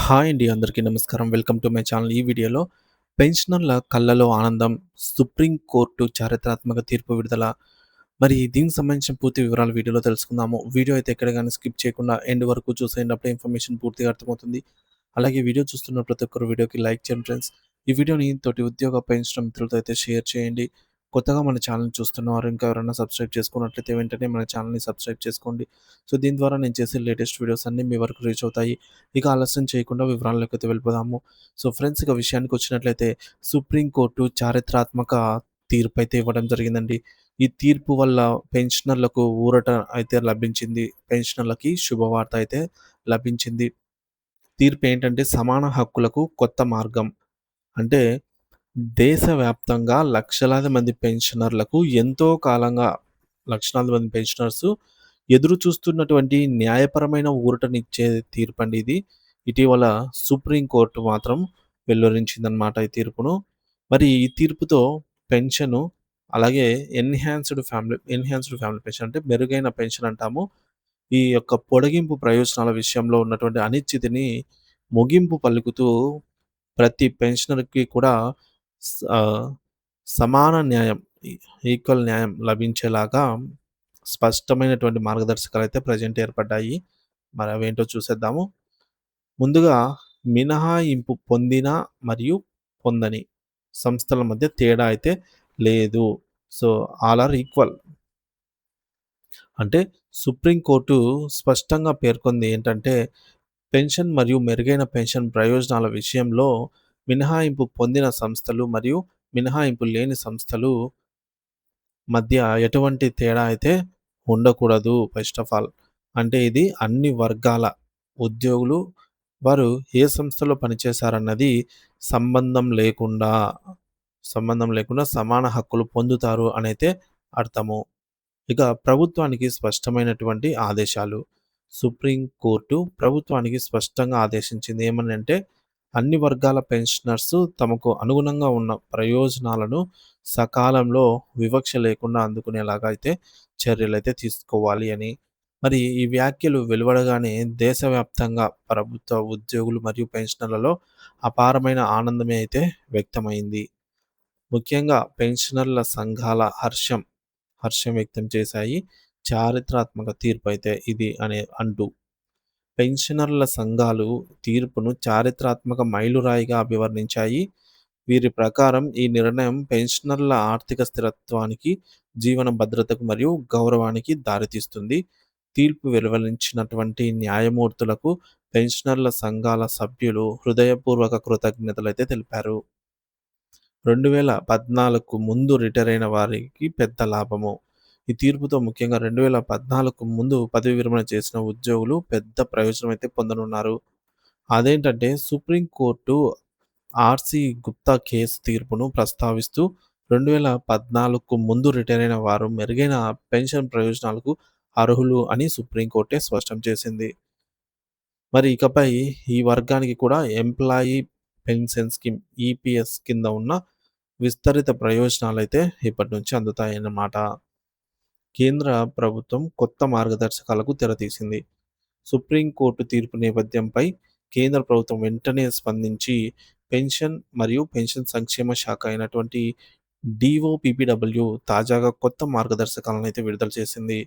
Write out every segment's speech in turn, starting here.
Hi అండి. అందరికీ నమస్కారం. Welcome to my channel. ఈ వీడియోలో పెన్షనర్ల కళ్ళలో ఆనందం, సుప్రీం కోర్టు చారిత్రాత్మక తీర్పు విడుదల, మరి దీనికి సంబంధించిన పూర్తి వివరాలు వీడియోలో తెలుసుకుందాము. వీడియో అయితే ఎక్కడ గాని స్కిప్ చేయకుండా ఎండ్ వరకు చూసేయండి. అప్పుడే ఇన్ఫర్మేషన్ పూర్తిగా అర్థమవుతుంది. అలాగే వీడియో చూస్తున్న ప్రతి ఒక్కరు వీడియోకి లైక్ చేయండి ఫ్రెండ్స్. ఈ వీడియోని తోటి ఉద్యోగ పెన్షన్ మిత్రులతో అయితే షేర్ చేయండి. కొత్తగా మన ఛానల్‌ని చూస్తున్నవారు ఇంకా ఎవరైనా సబ్స్క్రైబ్ చేసుకున్నట్లయితే వెంటనే మన ఛానల్‌ని సబ్స్క్రైబ్ చేసుకోండి. సో, దీని ద్వారా నేను చేసే లేటెస్ట్ వీడియోస్ అన్నీ మీ వరకు రీచ్ అవుతాయి. ఇక ఆలస్యం చేయకుండా వివరాల్లోకైతే వెళ్ళిపోదాము. సో, ఫ్రెండ్స్ ఇక విషయానికొచ్చినట్లయితే సుప్రీం కోర్టు చారిత్రాత్మక తీర్పయితే ఇవ్వడం జరిగిందండి. ఈ తీర్పు వల్ల పెన్షనర్లకు ఊరట అయితే లభించింది. పెన్షనర్లకి శుభవార్త అయితే లభించింది. తీర్పేంటంటే సమాన హక్కులకు కొత్త మార్గం. అంటే దేశవ్యాప్తంగా లక్షలాది మంది పెన్షనర్లకు ఎంతో కాలంగా లక్షలాది మంది పెన్షనర్స్ ఎదురు చూస్తున్నటువంటి న్యాయపరమైన ఊరటనిచ్చే తీర్పండి ఇది. ఇటీవల సుప్రీం కోర్టు మాత్రం వెలువరించిందనమాట ఈ తీర్పును. మరి ఈ తీర్పుతో పెన్షను అలాగే ఎన్హాన్స్‌డ్ ఫ్యామిలీ పెన్షన్ అంటే మెరుగైన పెన్షన్ అంటాము. ఈ యొక్క పొడిగింపు ప్రయోజనాల విషయంలో ఉన్నటువంటి అనిశ్చితిని ముగింపు పలుకుతూ ప్రతి పెన్షనర్‌కి కూడా స్ ఆహ్, సమాన న్యాయం, ఈక్వల్ న్యాయం లభించేలాగా స్పష్టమైనటువంటి మార్గదర్శకాలయితే ప్రెజెంట్ ఏర్పడ్డాయి. మరి అవేంటో చూసేద్దాము. ముందుగా మినహాయింపు పొందిన మరియు పొందని సంస్థల మధ్య తేడా అయితే లేదు. So, all are equal. అంటే సుప్రీం కోర్టు స్పష్టంగా పేర్కొంది ఏంటంటే, పెన్షన్ మరియు మెరుగైన పెన్షన్ ప్రయోజనాల విషయంలో మినహాయింపు పొందిన సంస్థలు మరియు మినహాయింపు లేని సంస్థలు మధ్య ఎటువంటి తేడా అయితే ఉండకూడదు ఫస్ట్ ఆఫ్ ఆల్. అంటే ఇది అన్ని వర్గాల ఉద్యోగులు వారు ఏ సంస్థలో పనిచేశారన్నది సంబంధం లేకుండా, సంబంధం లేకుండా సమాన హక్కులు పొందుతారు అనైతే అర్థము. ఇక ప్రభుత్వానికి స్పష్టమైనటువంటి ఆదేశాలు. సుప్రీం కోర్టు ప్రభుత్వానికి స్పష్టంగా ఆదేశించింది. ఏమనంటే, అన్ని వర్గాల పెన్షనర్స్ తమకు అనుగుణంగా ఉన్న ప్రయోజనాలను సకాలంలో వివక్ష లేకుండా అందుకునేలాగా అయితే చర్యలైతే తీసుకోవాలి అని. మరి ఈ వ్యాఖ్యలు వెలువడగానే దేశవ్యాప్తంగా ప్రభుత్వ ఉద్యోగులు మరియు పెన్షనర్లలో అపారమైన ఆనందమే అయితే వ్యక్తమైంది. ముఖ్యంగా పెన్షనర్ల సంఘాల హర్షం వ్యక్తం చేశాయి. చారిత్రాత్మక తీర్పయితే ఇది అంటూ. పెన్షనర్ల సంఘాలు తీర్పును చారిత్రాత్మక మైలురాయిగా అభివర్ణించాయి. వీరి ప్రకారం ఈ నిర్ణయం పెన్షనర్ల ఆర్థిక స్థిరత్వానికి, జీవన భద్రతకు మరియు గౌరవానికి దారితీస్తుంది. తీర్పు వెలువరించినటువంటి న్యాయమూర్తులకు పెన్షనర్ల సంఘాల సభ్యులు హృదయపూర్వక కృతజ్ఞతలైతే తెలిపారు. 2014కు ముందు రిటైర్ అయిన వారికి పెద్ద లాభము. ఈ తీర్పుతో ముఖ్యంగా 2014కు ముందు పదవి విరమణ చేసిన ఉద్యోగులు పెద్ద ప్రయోజనం అయితే పొందనున్నారు. అదేంటంటే సుప్రీం కోర్టు గుప్తా కేసు తీర్పును ప్రస్తావిస్తూ 2014కు ముందు రిటైర్ అయిన వారు మెరుగైన పెన్షన్ ప్రయోజనాలకు అర్హులు అని సుప్రీం కోర్టే స్పష్టం చేసింది. మరి ఇకపై ఈ వర్గానికి కూడా ఎంప్లాయీ పెన్షన్ స్కీమ్ ఈపీఎస్ కింద ఉన్న విస్తరిత ప్రయోజనాలైతే ఇప్పటి నుంచి అందుతాయన్నమాట. కేంద్ర ప్రభుత్వం కొత్త మార్గదర్శకాలకు తెరతీసింది. సుప్రీం కోర్టు తీర్పు నేపథ్యంపై కేంద్ర ప్రభుత్వం వెంటనే స్పందించి పెన్షన్ మరియు పెన్షన్ సంక్షేమ శాఖ అయినటువంటి డీఓపీపీడబ్ల్యూ తాజాగా కొత్త మార్గదర్శకాలను అయితే విడుదల చేసింది.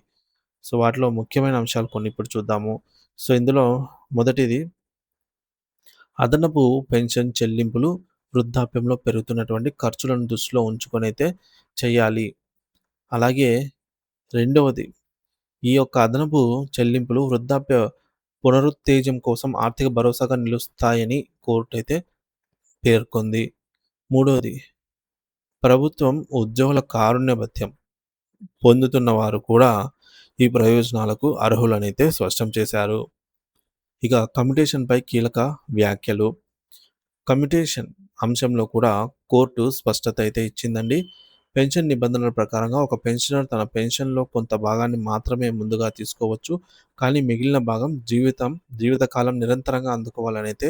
సో, వాటిలో ముఖ్యమైన అంశాలు కొన్ని ఇప్పుడు చూద్దాము. సో, ఇందులో మొదటిది అదనపు పెన్షన్ చెల్లింపులు వృద్ధాప్యంలో పెరుగుతున్నటువంటి ఖర్చులను దృష్టిలో ఉంచుకొనైతే చేయాలి. అలాగే రెండవది, ఈ యొక్క అదనపు చెల్లింపులు వృద్ధాప్య పునరుత్తేజం కోసం ఆర్థిక భరోసాగా నిలుస్తాయని కోర్టు అయితే పేర్కొంది. మూడవది, ప్రభుత్వం ఉద్యోగుల కారుణ్య భత్యం పొందుతున్న వారు కూడా ఈ ప్రయోజనాలకు అర్హులనైతే స్పష్టం చేశారు. ఇక కమ్యుటేషన్‌పై కీలక వ్యాఖ్యలు. కమ్యుటేషన్ అంశంలో కూడా కోర్టు స్పష్టత అయితే ఇచ్చిందండి. పెన్షన్ నిబంధనల ప్రకారంగా ఒక పెన్షనర్ తన పెన్షన్‌లో కొంత భాగాన్ని మాత్రమే ముందుగా తీసుకోవచ్చు. కానీ మిగిలిన భాగం జీవితకాలం నిరంతరంగా అందుకోవాలనైతే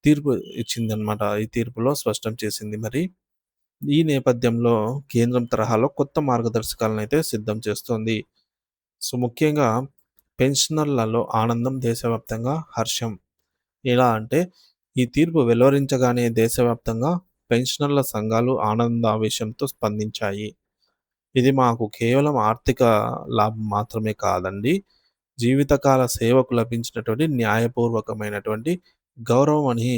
తీర్పు ఇచ్చిందనమాట. ఈ తీర్పులో స్పష్టం చేసింది మరి. ఈ నేపథ్యంలో కేంద్రం తరహాలో కొత్త మార్గదర్శకాలనైతే సిద్ధం చేస్తోంది. సో, ముఖ్యంగా పెన్షనర్లలో ఆనందం, దేశవ్యాప్తంగా హర్షం. ఎలా అంటే, ఈ తీర్పు వెలువరించగానే దేశవ్యాప్తంగా పెన్షనర్ల సంఘాలు ఆనందావేశంతో స్పందించాయి. ఇది మాకు కేవలం ఆర్థిక లాభం మాత్రమే కాదండి. జీవితకాల సేవకు లభించినటువంటి న్యాయపూర్వకమైనటువంటి గౌరవం అని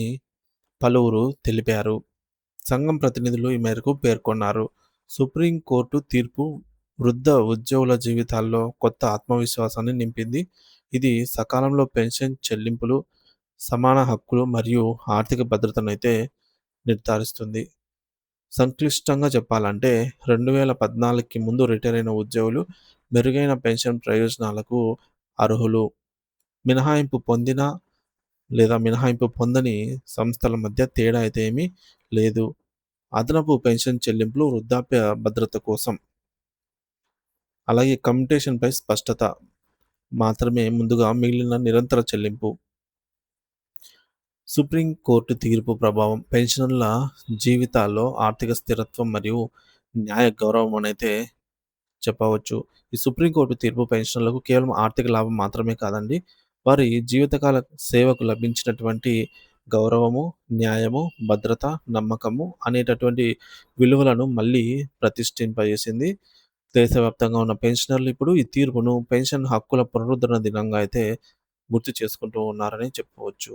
పలువురు తెలిపారు. సంఘం ప్రతినిధులు ఈ మేరకు పేర్కొన్నారు. సుప్రీంకోర్టు తీర్పు వృద్ధ ఉద్యోగుల జీవితాల్లో కొత్త ఆత్మవిశ్వాసాన్ని నింపింది. ఇది సకాలంలో పెన్షన్ చెల్లింపులు, సమాన హక్కులు మరియు ఆర్థిక భద్రతనైతే నిర్ధారిస్తుంది. సంక్లిష్టంగా చెప్పాలంటే 2014కి ముందు రిటైర్ అయిన ఉద్యోగులు మెరుగైన పెన్షన్ ప్రయోజనాలకు అర్హులు. మినహాయింపు పొందిన లేదా మినహాయింపు పొందని సంస్థల మధ్య తేడా అయితే ఏమీ లేదు. అదనపు పెన్షన్ చెల్లింపులు వృద్ధాప్య భద్రత కోసం. అలాగే కమ్యుటేషన్‌పై స్పష్టత మాత్రమే ముందుగా మిగిలిన నిరంతర చెల్లింపు. సుప్రీం కోర్టు తీర్పు ప్రభావం పెన్షనర్ల జీవితాల్లో ఆర్థిక స్థిరత్వం మరియు న్యాయ గౌరవం అనైతే చెప్పవచ్చు. ఈ సుప్రీంకోర్టు తీర్పు పెన్షనర్లకు కేవలం ఆర్థిక లాభం మాత్రమే కాదండి. వారి జీవితకాల సేవకు లభించినటువంటి గౌరవము, న్యాయము, భద్రత, నమ్మకము అనేటటువంటి విలువలను మళ్ళీ ప్రతిష్ఠింపజేసింది. దేశవ్యాప్తంగా ఉన్న పెన్షనర్లు ఇప్పుడు ఈ తీర్పును పెన్షన్ హక్కుల పునరుద్ధరణ దినంగా అయితే గుర్తు చేసుకుంటూ ఉన్నారని చెప్పుకోవచ్చు.